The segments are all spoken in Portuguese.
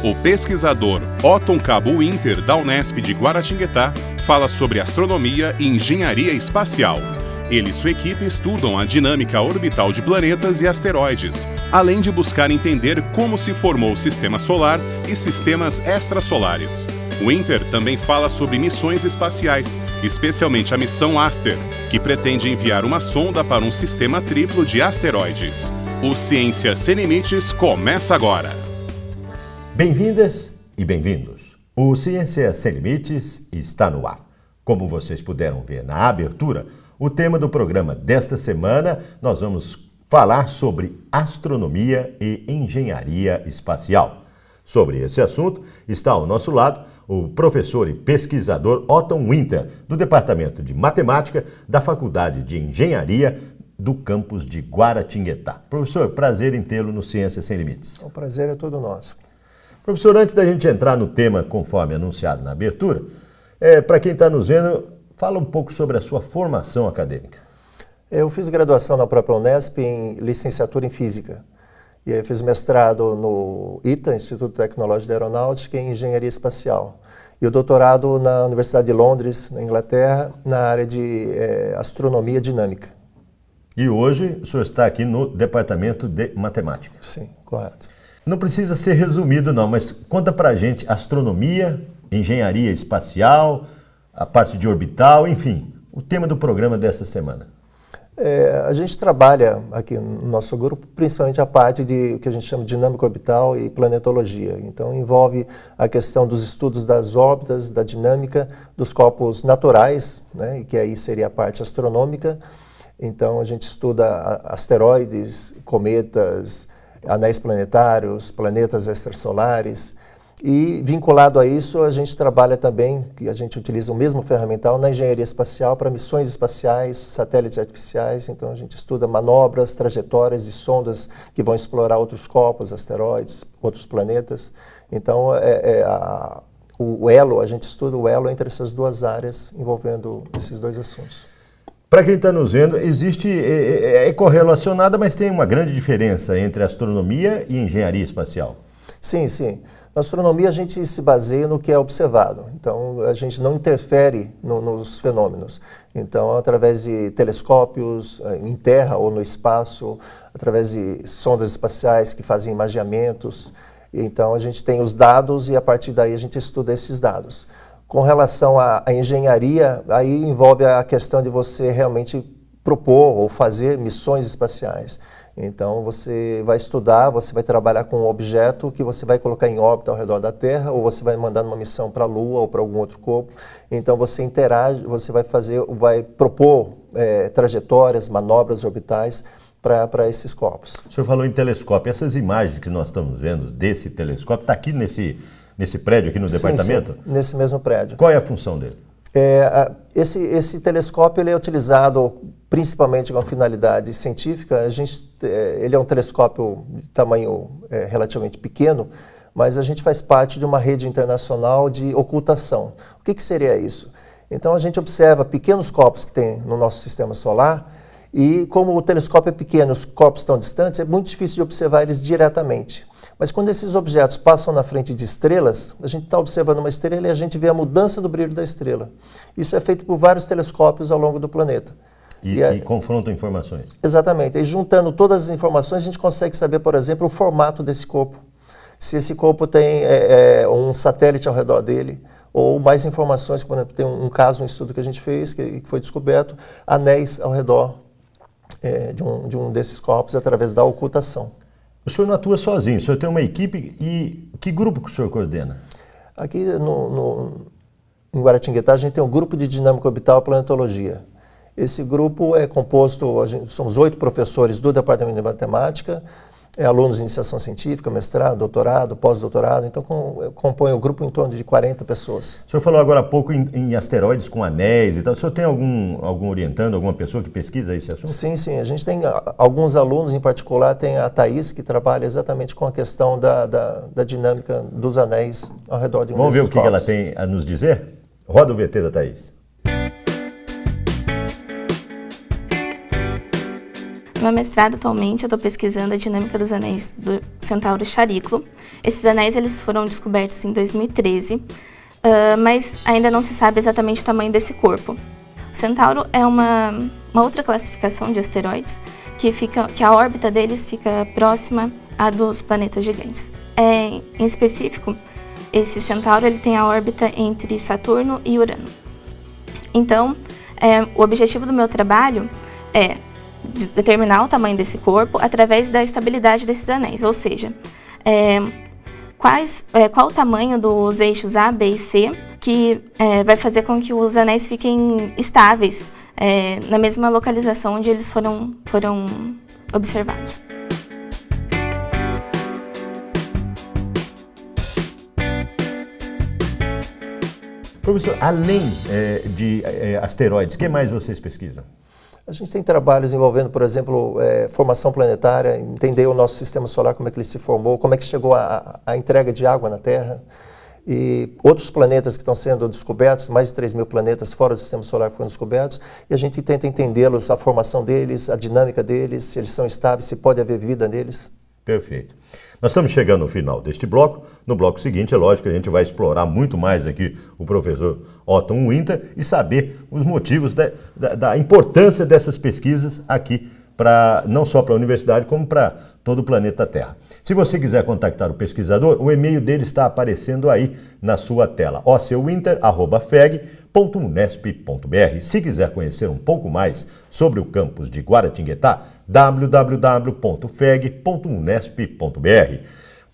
O pesquisador Otton Cabo Winter, da Unesp de Guaratinguetá, fala sobre astronomia e engenharia espacial. Ele e sua equipe estudam a dinâmica orbital de planetas e asteroides, além de buscar entender como se formou o sistema solar e sistemas extrasolares. Winter também fala sobre missões espaciais, especialmente a missão Aster, que pretende enviar uma sonda para um sistema triplo de asteroides. O Ciência Sem Limites começa agora! Bem-vindas e bem-vindos! O Ciência Sem Limites está no ar. Como vocês puderam ver na abertura, o tema do programa desta semana, nós vamos falar sobre astronomia e engenharia espacial. Sobre esse assunto, está ao nosso lado o professor e pesquisador Otton Winter, do Departamento de Matemática da Faculdade de Engenharia do campus de Guaratinguetá. Professor, prazer em tê-lo no Ciência Sem Limites. O prazer é todo nosso. Professor, antes da gente entrar no tema conforme anunciado na abertura, para quem está nos vendo, fala um pouco sobre a sua formação acadêmica. Eu fiz graduação na própria Unesp em licenciatura em Física. E aí fiz mestrado no ITA, Instituto Tecnológico de Aeronáutica, em Engenharia Espacial. E o doutorado na Universidade de Londres, na Inglaterra, na área de Astronomia Dinâmica. E hoje o senhor está aqui no Departamento de Matemática. Sim, correto. Não precisa ser resumido não, mas conta pra gente astronomia, engenharia espacial, a parte de orbital, enfim, o tema do programa desta semana. A gente trabalha aqui no nosso grupo, principalmente a parte de o que a gente chama de dinâmica orbital e planetologia. Então, envolve a questão dos estudos das órbitas, da dinâmica dos corpos naturais, né, e que aí seria a parte astronômica. Então, a gente estuda asteroides, cometas, anéis planetários, planetas extrasolares. E, vinculado a isso, a gente trabalha também, que a gente utiliza o mesmo ferramental na engenharia espacial para missões espaciais, satélites artificiais. Então, a gente estuda manobras, trajetórias e sondas que vão explorar outros corpos, asteroides, outros planetas. Então, o elo, a gente estuda o elo entre essas duas áreas, envolvendo esses dois assuntos. Para quem está nos vendo, é correlacionada, mas tem uma grande diferença entre astronomia e engenharia espacial. Sim, sim. Na astronomia, a gente se baseia no que é observado. Então, a gente não interfere nos fenômenos. Então, através de telescópios em terra ou no espaço, através de sondas espaciais que fazem imageamentos. Então, a gente tem os dados e, a partir daí, a gente estuda esses dados. Com relação à engenharia, aí envolve a questão de você realmente propor ou fazer missões espaciais. Então, você vai estudar, você vai trabalhar com um objeto que você vai colocar em órbita ao redor da Terra, ou você vai mandar uma missão para a Lua ou para algum outro corpo. Então, você interage, você vai propor trajetórias, manobras orbitais para esses corpos. O senhor falou em telescópio. Essas imagens que nós estamos vendo desse telescópio, está aqui nesse prédio, aqui no departamento? Sim, nesse mesmo prédio. Qual é a função dele? Esse telescópio ele é utilizado principalmente com finalidade científica. Ele é um telescópio de tamanho relativamente pequeno, mas a gente faz parte de uma rede internacional de ocultação. O que seria isso? Então a gente observa pequenos corpos que tem no nosso sistema solar e como o telescópio é pequeno, os corpos estão distantes, é muito difícil de observar eles diretamente. Mas quando esses objetos passam na frente de estrelas, a gente está observando uma estrela e a gente vê a mudança do brilho da estrela. Isso é feito por vários telescópios ao longo do planeta. E confrontam informações. Exatamente. E juntando todas as informações, a gente consegue saber, por exemplo, o formato desse corpo. Se esse corpo tem um satélite ao redor dele, ou mais informações, por exemplo, tem um caso, um estudo que a gente fez, que foi descoberto, anéis ao redor de um desses corpos através da ocultação. O senhor não atua sozinho, o senhor tem uma equipe e que grupo que o senhor coordena? Aqui em Guaratinguetá a gente tem um grupo de dinâmica orbital e planetologia. Esse grupo é composto, somos 8 professores do Departamento de Matemática, alunos de iniciação científica, mestrado, doutorado, pós-doutorado, então compõe o grupo em torno de 40 pessoas. O senhor falou agora há pouco em asteroides com anéis e tal. O senhor tem algum orientando, alguma pessoa que pesquisa esse assunto? Sim. A gente tem alguns alunos, em particular tem a Thaís, que trabalha exatamente com a questão da dinâmica dos anéis ao redor de um Vamos ver desses o que ela tem a nos dizer? Roda o VT da Thaís. No meu mestrado, atualmente, eu estou pesquisando a dinâmica dos anéis do Centauro Chariclo. Esses anéis eles foram descobertos em 2013, mas ainda não se sabe exatamente o tamanho desse corpo. O Centauro é uma outra classificação de asteroides que a órbita deles fica próxima à dos planetas gigantes. Em específico, esse Centauro ele tem a órbita entre Saturno e Urano. Então, o objetivo do meu trabalho é determinar o tamanho desse corpo através da estabilidade desses anéis, ou seja, qual o tamanho dos eixos A, B e C que vai fazer com que os anéis fiquem estáveis na mesma localização onde eles foram observados. Professor, além de asteroides, o que mais vocês pesquisam? A gente tem trabalhos envolvendo, por exemplo, formação planetária, entender o nosso sistema solar, como é que ele se formou, como é que chegou a entrega de água na Terra, e outros planetas que estão sendo descobertos, mais de 3.000 planetas fora do sistema solar foram descobertos, e a gente tenta entendê-los, a formação deles, a dinâmica deles, se eles são estáveis, se pode haver vida neles. Perfeito. Nós estamos chegando no final deste bloco. No bloco seguinte, é lógico que a gente vai explorar muito mais aqui o professor Otton Winter e saber os motivos da importância dessas pesquisas aqui, não só para a universidade, como para todo o planeta Terra. Se você quiser contactar o pesquisador, o e-mail dele está aparecendo aí na sua tela, ocwinter@feg.unesp.br. Se quiser conhecer um pouco mais sobre o campus de Guaratinguetá, www.feg.unesp.br.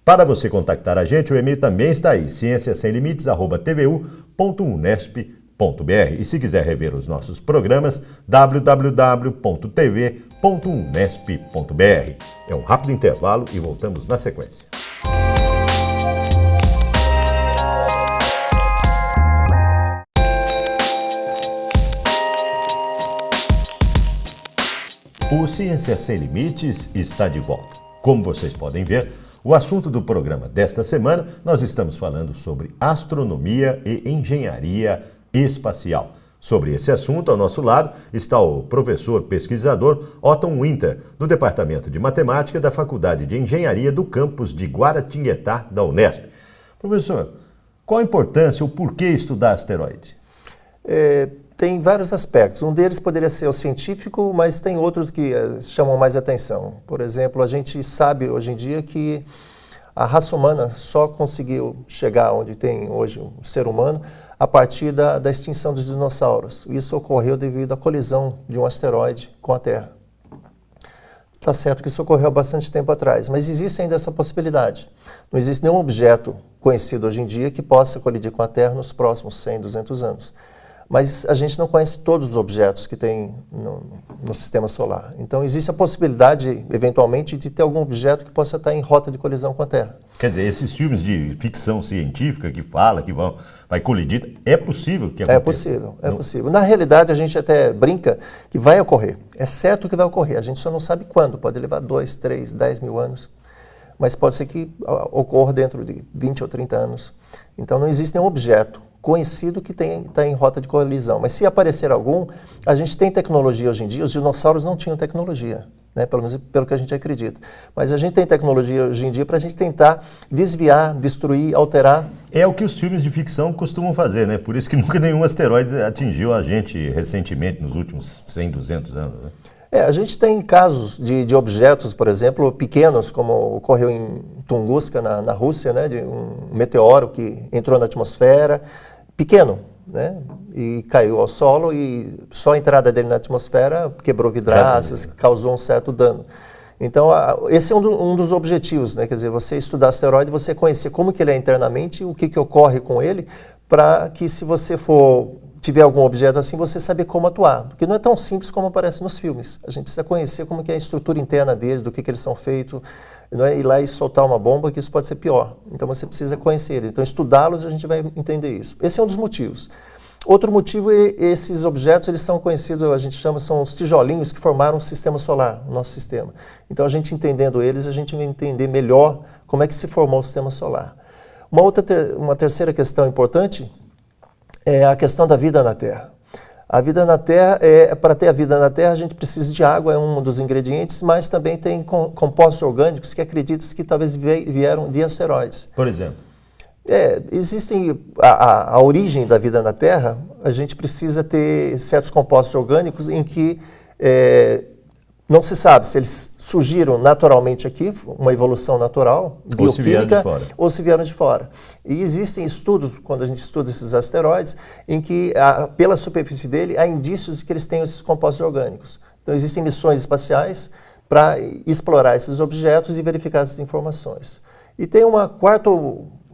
Para você contactar a gente, o e-mail também está aí, cienciasemlimites@tvu.unesp.br. E se quiser rever os nossos programas, www.tv.unesp.br. É um rápido intervalo e voltamos na sequência. O Ciência Sem Limites está de volta. Como vocês podem ver, o assunto do programa desta semana, nós estamos falando sobre astronomia e engenharia espacial. Sobre esse assunto, ao nosso lado, está o professor pesquisador Otton Winter, do Departamento de Matemática da Faculdade de Engenharia do campus de Guaratinguetá, da Unesp. Professor, qual a importância, o porquê estudar asteroides? Tem vários aspectos. Um deles poderia ser o científico, mas tem outros que chamam mais atenção. Por exemplo, a gente sabe hoje em dia que a raça humana só conseguiu chegar onde tem hoje um ser humano a partir da extinção dos dinossauros. Isso ocorreu devido à colisão de um asteroide com a Terra. Está certo que isso ocorreu há bastante tempo atrás, mas existe ainda essa possibilidade. Não existe nenhum objeto conhecido hoje em dia que possa colidir com a Terra nos próximos 100, 200 anos. Mas a gente não conhece todos os objetos que tem no sistema solar. Então existe a possibilidade, eventualmente, de ter algum objeto que possa estar em rota de colisão com a Terra. Quer dizer, esses filmes de ficção científica que fala que vai colidir, é possível que aconteça? É possível. Na realidade, a gente até brinca que vai ocorrer. É certo que vai ocorrer, a gente só não sabe quando. Pode levar 2, 3, 10 mil anos. Mas pode ser que ocorra dentro de 20 ou 30 anos. Então não existe nenhum objeto conhecido que está em rota de colisão. Mas se aparecer algum, a gente tem tecnologia hoje em dia. Os dinossauros não tinham tecnologia, né? Pelo menos pelo que a gente acredita. Mas a gente tem tecnologia hoje em dia para a gente tentar desviar, destruir, alterar. É o que os filmes de ficção costumam fazer, né? Por isso que nunca nenhum asteroide atingiu a gente recentemente, nos últimos 100, 200 anos, né? A gente tem casos de objetos, por exemplo, pequenos, como ocorreu em Tunguska, na Rússia, né? De um meteoro que entrou na atmosfera, pequeno, né? E caiu ao solo e só a entrada dele na atmosfera quebrou vidraças, causou um certo dano. Então, esse é um dos objetivos, né? Quer dizer, você estudar asteroide, você conhecer como que ele é internamente, o que ocorre com ele, para que se você tiver algum objeto assim, você saber como atuar. Porque não é tão simples como aparece nos filmes. A gente precisa conhecer como que é a estrutura interna deles, do que eles são feitos. Não é ir lá e soltar uma bomba, que isso pode ser pior. Então você precisa conhecer eles. Então estudá-los, a gente vai entender isso. Esse é um dos motivos. Outro motivo é esses objetos, eles são conhecidos, a gente chama, são os tijolinhos que formaram o sistema solar, o nosso sistema. Então a gente entendendo eles, a gente vai entender melhor como é que se formou o sistema solar. Uma terceira questão importante é a questão da vida na Terra. A vida na Terra, para ter a vida na Terra, a gente precisa de água, é um dos ingredientes, mas também tem compostos orgânicos que acredita-se que talvez vieram de asteroides. Por exemplo? Existem a origem da vida na Terra, a gente precisa ter certos compostos orgânicos em que não se sabe se eles surgiram naturalmente aqui, uma evolução natural, bioquímica, ou se vieram de fora. E existem estudos, quando a gente estuda esses asteroides, em que, pela superfície dele, há indícios de que eles tenham esses compostos orgânicos. Então, existem missões espaciais para explorar esses objetos e verificar essas informações. E tem uma quarta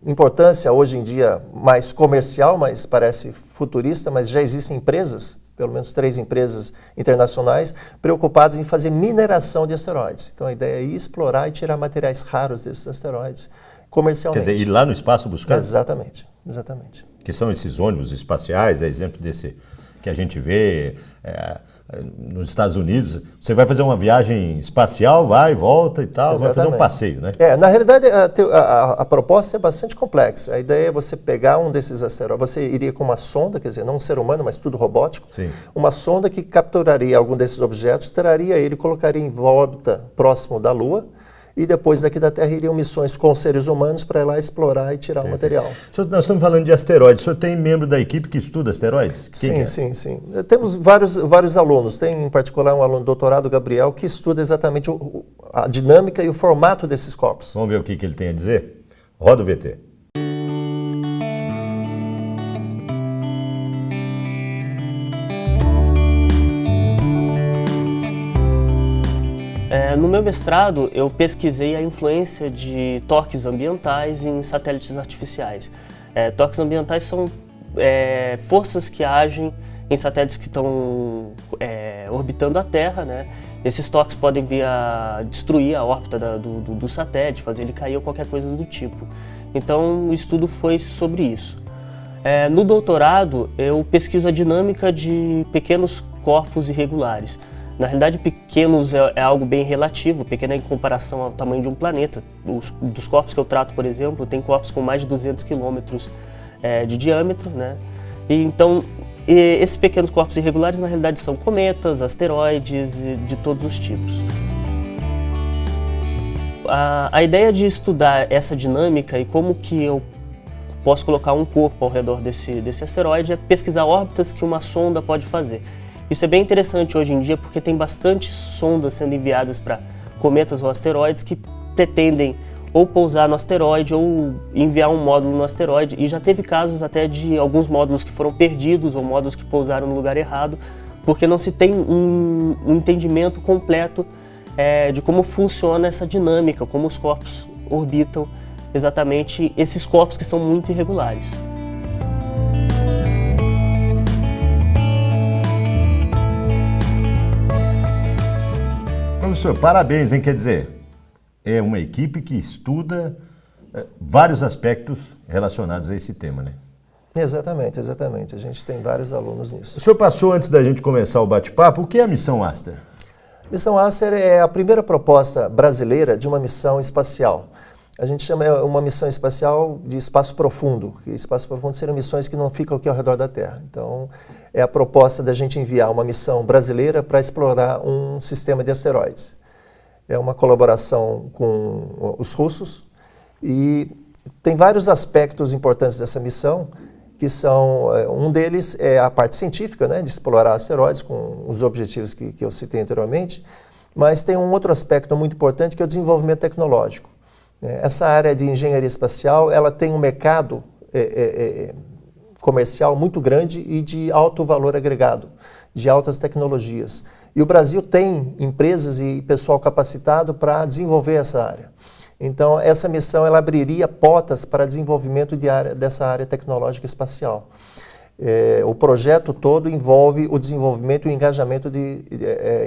importância, hoje em dia, mais comercial, mas parece futurista, mas já existem empresas, pelo menos 3 empresas internacionais, preocupadas em fazer mineração de asteroides. Então, a ideia é ir explorar e tirar materiais raros desses asteroides comercialmente. Quer dizer, ir lá no espaço buscar? Exatamente, exatamente. Que são esses ônibus espaciais, exemplo desse que a gente vê nos Estados Unidos. Você vai fazer uma viagem espacial, vai, volta e tal, Exatamente. vai fazer um passeio, né? Na realidade, a proposta é bastante complexa. A ideia é você pegar um desses asteroides, você iria com uma sonda, quer dizer, não um ser humano, mas tudo robótico. Sim. Uma sonda que capturaria algum desses objetos, traria ele, colocaria em órbita próximo da Lua, e depois daqui da Terra iriam missões com seres humanos para ir lá explorar e tirar o material. Nós estamos falando de asteroides. O senhor tem membro da equipe que estuda asteroides? Sim. Temos vários alunos. Tem, em particular, um aluno doutorado, Gabriel, que estuda exatamente a dinâmica e o formato desses corpos. Vamos ver o que ele tem a dizer? Roda o VT. No meu mestrado, eu pesquisei a influência de torques ambientais em satélites artificiais. Torques ambientais são forças que agem em satélites que estão orbitando a Terra, né? Esses torques podem vir a destruir a órbita do satélite, fazer ele cair ou qualquer coisa do tipo. Então, o estudo foi sobre isso. No doutorado, eu pesquiso a dinâmica de pequenos corpos irregulares. Na realidade, pequenos é algo bem relativo, pequeno em comparação ao tamanho de um planeta. Dos corpos que eu trato, por exemplo, tem corpos com mais de 200 quilômetros de diâmetro, né? Então, esses pequenos corpos irregulares, na realidade, são cometas, asteroides de todos os tipos. A ideia de estudar essa dinâmica e como que eu posso colocar um corpo ao redor desse asteroide é pesquisar órbitas que uma sonda pode fazer. Isso é bem interessante hoje em dia porque tem bastante sondas sendo enviadas para cometas ou asteroides que pretendem ou pousar no asteroide ou enviar um módulo no asteroide. E já teve casos até de alguns módulos que foram perdidos ou módulos que pousaram no lugar errado, porque não se tem um entendimento completo de como funciona essa dinâmica, como os corpos orbitam exatamente esses corpos que são muito irregulares. Professor, parabéns, hein? Quer dizer, é uma equipe que estuda vários aspectos relacionados a esse tema, né? Exatamente. A gente tem vários alunos nisso. O senhor passou, antes da gente começar o bate-papo, o que é a Missão Aster? Missão Aster é a primeira proposta brasileira de uma missão espacial. A gente chama uma missão espacial de espaço profundo. E espaço profundo seriam missões que não ficam aqui ao redor da Terra. Então, é a proposta da gente enviar uma missão brasileira para explorar um sistema de asteroides. É uma colaboração com os russos e tem vários aspectos importantes dessa missão, que são, um deles é a parte científica, né, de explorar asteroides com os objetivos que eu citei anteriormente, mas tem um outro aspecto muito importante que é o desenvolvimento tecnológico. Essa área de engenharia espacial, ela tem um mercado comercial muito grande e de alto valor agregado, de altas tecnologias. E o Brasil tem empresas e pessoal capacitado para desenvolver essa área. Então, essa missão ela abriria portas para desenvolvimento dessa área tecnológica espacial. O projeto todo envolve o desenvolvimento e o engajamento de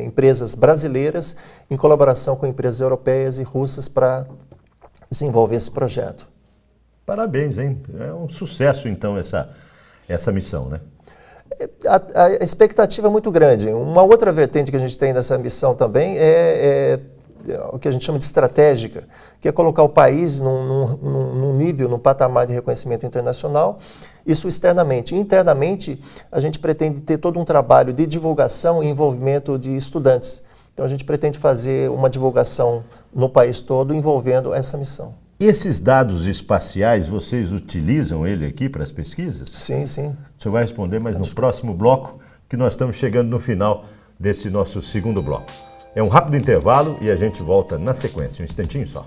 empresas brasileiras em colaboração com empresas europeias e russas para desenvolver esse projeto. Parabéns, hein? É um sucesso, então, essa missão, né? A expectativa é muito grande. Uma outra vertente que a gente tem nessa missão também é o que a gente chama de estratégica, que é colocar o país num nível, num patamar de reconhecimento internacional, isso externamente. Internamente, a gente pretende ter todo um trabalho de divulgação e envolvimento de estudantes. Então, a gente pretende fazer uma divulgação no país todo envolvendo essa missão. Esses dados espaciais, vocês utilizam ele aqui para as pesquisas? Sim, sim. O senhor vai responder, mas no próximo bloco, que nós estamos chegando no final desse nosso segundo bloco. É um rápido intervalo e a gente volta na sequência, um instantinho só.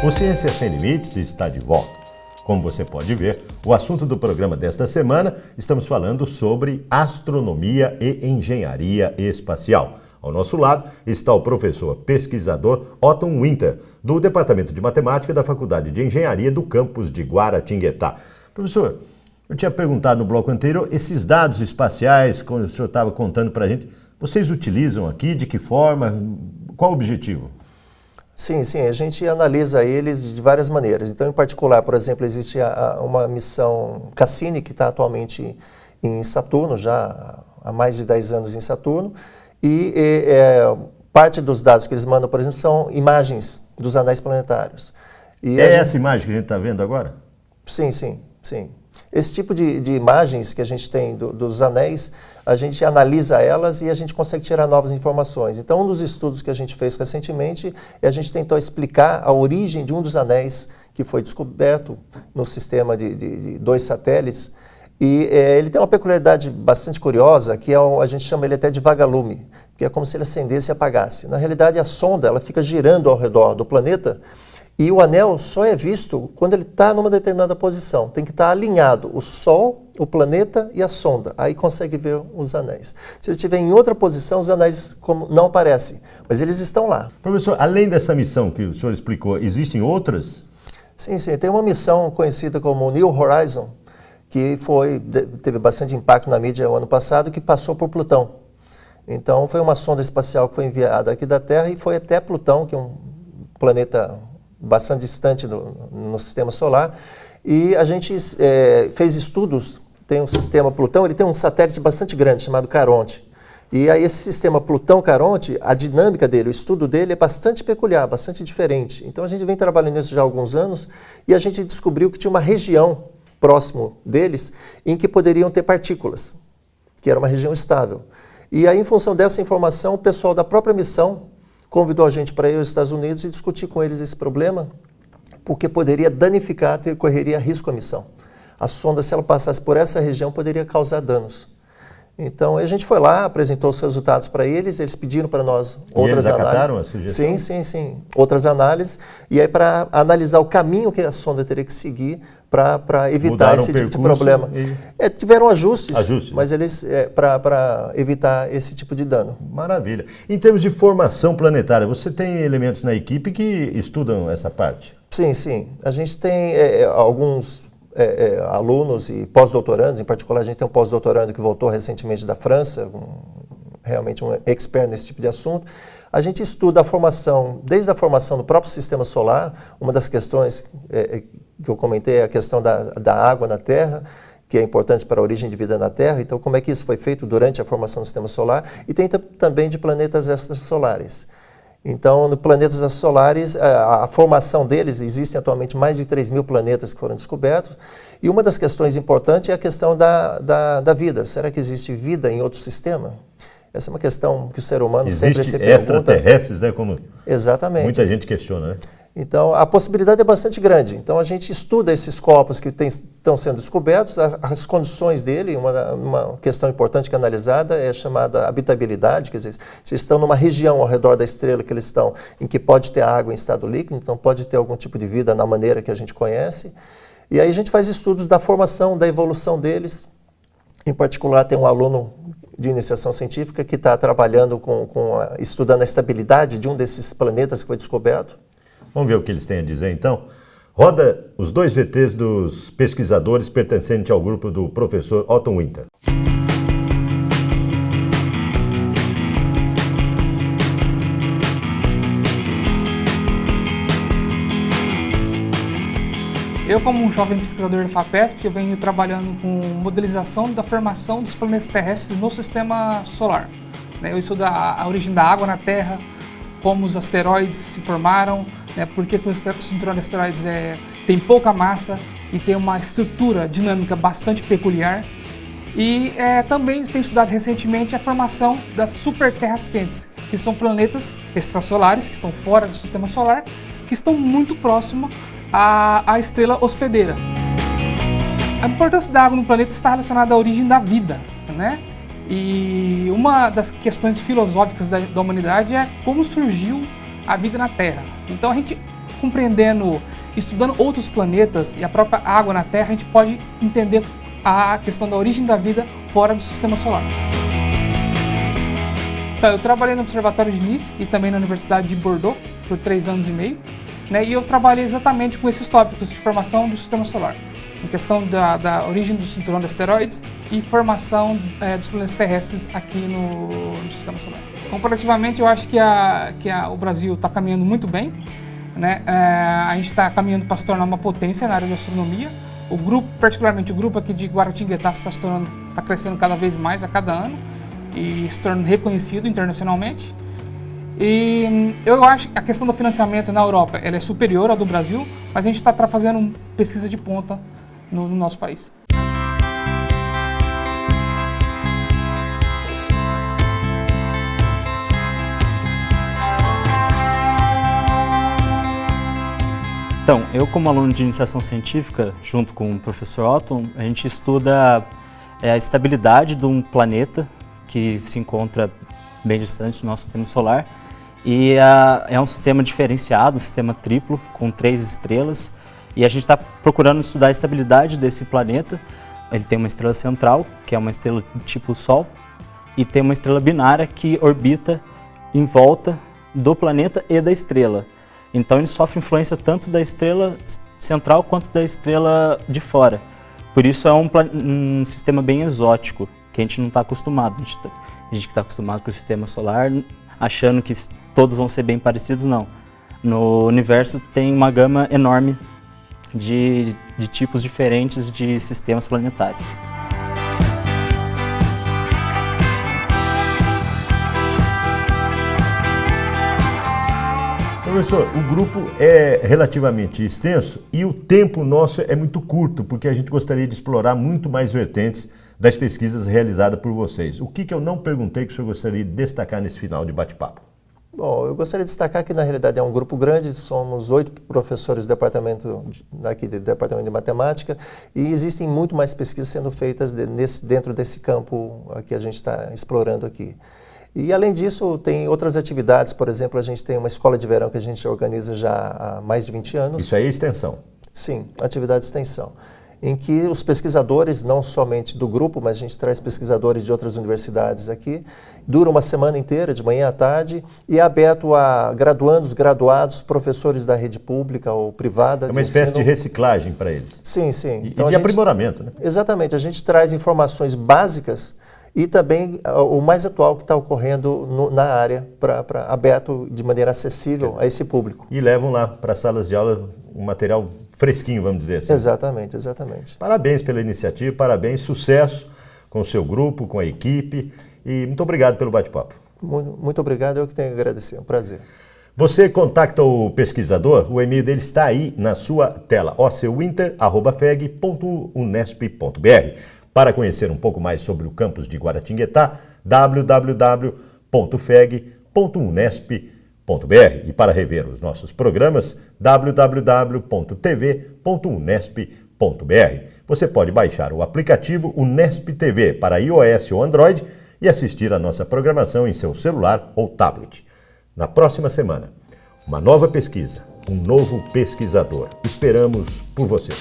O Ciência Sem Limites está de volta. Como você pode ver, o assunto do programa desta semana, estamos falando sobre astronomia e engenharia espacial. Ao nosso lado está o professor pesquisador Otton Winter, do Departamento de Matemática da Faculdade de Engenharia do campus de Guaratinguetá. Professor, eu tinha perguntado no bloco anterior, esses dados espaciais, como o senhor estava contando para a gente, vocês utilizam aqui? De que forma? Qual o objetivo? Sim, a gente analisa eles de várias maneiras. Então, em particular, por exemplo, existe uma missão Cassini, que está atualmente em Saturno, já há mais de 10 anos em Saturno, e parte dos dados que eles mandam, por exemplo, são imagens dos anéis planetários. E essa imagem que a gente está vendo agora? Sim. Esse tipo de imagens que a gente tem dos anéis, a gente analisa elas e a gente consegue tirar novas informações. Então, um dos estudos que a gente fez recentemente a gente tentou explicar a origem de um dos anéis que foi descoberto no sistema de 2 satélites. E ele tem uma peculiaridade bastante curiosa, que a gente chama ele até de vagalume, que é como se ele acendesse e apagasse. Na realidade, a sonda ela fica girando ao redor do planeta e o anel só é visto quando ele está numa determinada posição. Tem que estar alinhado o Sol, o planeta e a sonda. Aí consegue ver os anéis. Se ele estiver em outra posição, os anéis não aparecem, mas eles estão lá. Professor, além dessa missão que o senhor explicou, existem outras? Sim. Tem uma missão conhecida como New Horizon, que teve bastante impacto na mídia o ano passado, que passou por Plutão. Então, foi uma sonda espacial que foi enviada aqui da Terra e foi até Plutão, que é um planeta bastante distante no sistema solar. E a gente fez estudos, tem um sistema Plutão, ele tem um satélite bastante grande, chamado Caronte. E aí esse sistema Plutão-Caronte, a dinâmica dele, o estudo dele é bastante peculiar, bastante diferente. Então, a gente vem trabalhando nisso já há alguns anos e a gente descobriu que tinha uma região próximo deles, em que poderiam ter partículas, que era uma região estável. E aí, em função dessa informação, o pessoal da própria missão convidou a gente para ir aos Estados Unidos e discutir com eles esse problema, porque poderia danificar, correria risco a missão. A sonda, se ela passasse por essa região, poderia causar danos. Então, a gente foi lá, apresentou os resultados para eles pediram para nós outras análises. Eles acataram a sugestão? Sim. Outras análises. E aí, para analisar o caminho que a sonda teria que seguir para evitar esse tipo de problema. Tiveram ajustes, mas eles para evitar esse tipo de dano. Maravilha. Em termos de formação planetária, você tem elementos na equipe que estudam essa parte? Sim. A gente tem alguns alunos e pós-doutorandos, em particular a gente tem um pós-doutorando que voltou recentemente da França, realmente um expert nesse tipo de assunto. A gente estuda a formação, desde a formação do próprio sistema solar. Uma das questões que eu comentei é a questão da água na Terra, que é importante para a origem de vida na Terra. Então, como é que isso foi feito durante a formação do sistema solar? E tem também de planetas extrasolares. Então, no planetas extrasolares, a formação deles, existem atualmente mais de 3.000 planetas que foram descobertos. E uma das questões importantes é a questão da vida. Será que existe vida em outro sistema? Essa é uma questão que o ser humano sempre se pergunta. Extraterrestres, né? Como exatamente. Muita gente questiona, né? Então, a possibilidade é bastante grande. Então, a gente estuda esses corpos que estão sendo descobertos, as condições dele. Uma questão importante que é analisada é chamada habitabilidade, quer dizer, se estão numa região ao redor da estrela que eles estão, em que pode ter água em estado líquido, então pode ter algum tipo de vida na maneira que a gente conhece. E aí a gente faz estudos da formação, da evolução deles. Em particular, tem um aluno de iniciação científica que está trabalhando estudando a estabilidade de um desses planetas que foi descoberto. Vamos ver o que eles têm a dizer, então? Roda os 2 VTs dos pesquisadores pertencentes ao grupo do professor Otton Winter. Eu como um jovem pesquisador da FAPESP, eu venho trabalhando com modelização da formação dos planetas terrestres no sistema solar. Eu estudo a origem da água na Terra, como os asteroides se formaram, por que o cinturão de asteroides tem pouca massa e tem uma estrutura dinâmica bastante peculiar. E também tenho estudado recentemente a formação das superterras quentes, que são planetas extrasolares, que estão fora do sistema solar, que estão muito próximos à estrela hospedeira. A importância da água no planeta está relacionada à origem da vida, E uma das questões filosóficas da humanidade é como surgiu a vida na Terra. Então a gente compreendendo, estudando outros planetas e a própria água na Terra, a gente pode entender a questão da origem da vida fora do sistema solar. Então, eu trabalhei no Observatório de Nice e também na Universidade de Bordeaux por 3 anos e meio, e eu trabalhei exatamente com esses tópicos de formação do sistema solar, em questão da origem do cinturão de asteroides e formação dos planetas terrestres aqui no sistema solar. Comparativamente, eu acho que o Brasil está caminhando muito bem, a gente está caminhando para se tornar uma potência na área de astronomia. O grupo, particularmente o grupo aqui de Guaratinguetá, está crescendo cada vez mais a cada ano e se tornando reconhecido internacionalmente. E eu acho que a questão do financiamento na Europa ela é superior ao do Brasil, mas a gente está fazendo pesquisa de ponta no nosso país. Então, eu como aluno de iniciação científica, junto com o professor Otton, a gente estuda a estabilidade de um planeta que se encontra bem distante do nosso sistema solar e é um sistema diferenciado, um sistema triplo, com 3 estrelas, e a gente está procurando estudar a estabilidade desse planeta. Ele tem uma estrela central, que é uma estrela tipo Sol, e tem uma estrela binária que orbita em volta do planeta e da estrela. Então ele sofre influência tanto da estrela central quanto da estrela de fora. Por isso é um sistema bem exótico, que a gente não está acostumado. A gente está acostumado com o sistema solar, achando que todos vão ser bem parecidos, não. No universo tem uma gama enorme de tipos diferentes de sistemas planetários. Professor, o grupo é relativamente extenso e o tempo nosso é muito curto, porque a gente gostaria de explorar muito mais vertentes das pesquisas realizadas por vocês. O que eu não perguntei que o senhor gostaria de destacar nesse final de bate-papo? Bom, eu gostaria de destacar que na realidade é um grupo grande, somos 8 professores do departamento de matemática e existem muito mais pesquisas sendo feitas dentro desse campo que a gente está explorando aqui. E além disso, tem outras atividades, por exemplo, a gente tem uma escola de verão que a gente organiza já há mais de 20 anos. Isso aí é extensão? Sim, atividade de extensão, em que os pesquisadores, não somente do grupo, mas a gente traz pesquisadores de outras universidades aqui, dura uma semana inteira, de manhã à tarde, e é aberto a graduandos, graduados, professores da rede pública ou privada. É uma espécie de reciclagem para eles. Sim, sim. Então, e de aprimoramento, né? Exatamente, a gente traz informações básicas e também o mais atual que está ocorrendo na área, aberto de maneira acessível a esse público. E levam lá para as salas de aula um material fresquinho, vamos dizer assim. Exatamente, exatamente. Parabéns pela iniciativa, parabéns, sucesso com o seu grupo, com a equipe e muito obrigado pelo bate-papo. Muito obrigado, eu que tenho que agradecer, é um prazer. Você contacta o pesquisador, o e-mail dele está aí na sua tela, ocwinter@feg.unesp.br. Para conhecer um pouco mais sobre o campus de Guaratinguetá, www.feg.unesp.br. E para rever os nossos programas, www.tv.unesp.br. Você pode baixar o aplicativo Unesp TV para iOS ou Android e assistir a nossa programação em seu celular ou tablet. Na próxima semana, uma nova pesquisa, um novo pesquisador. Esperamos por você.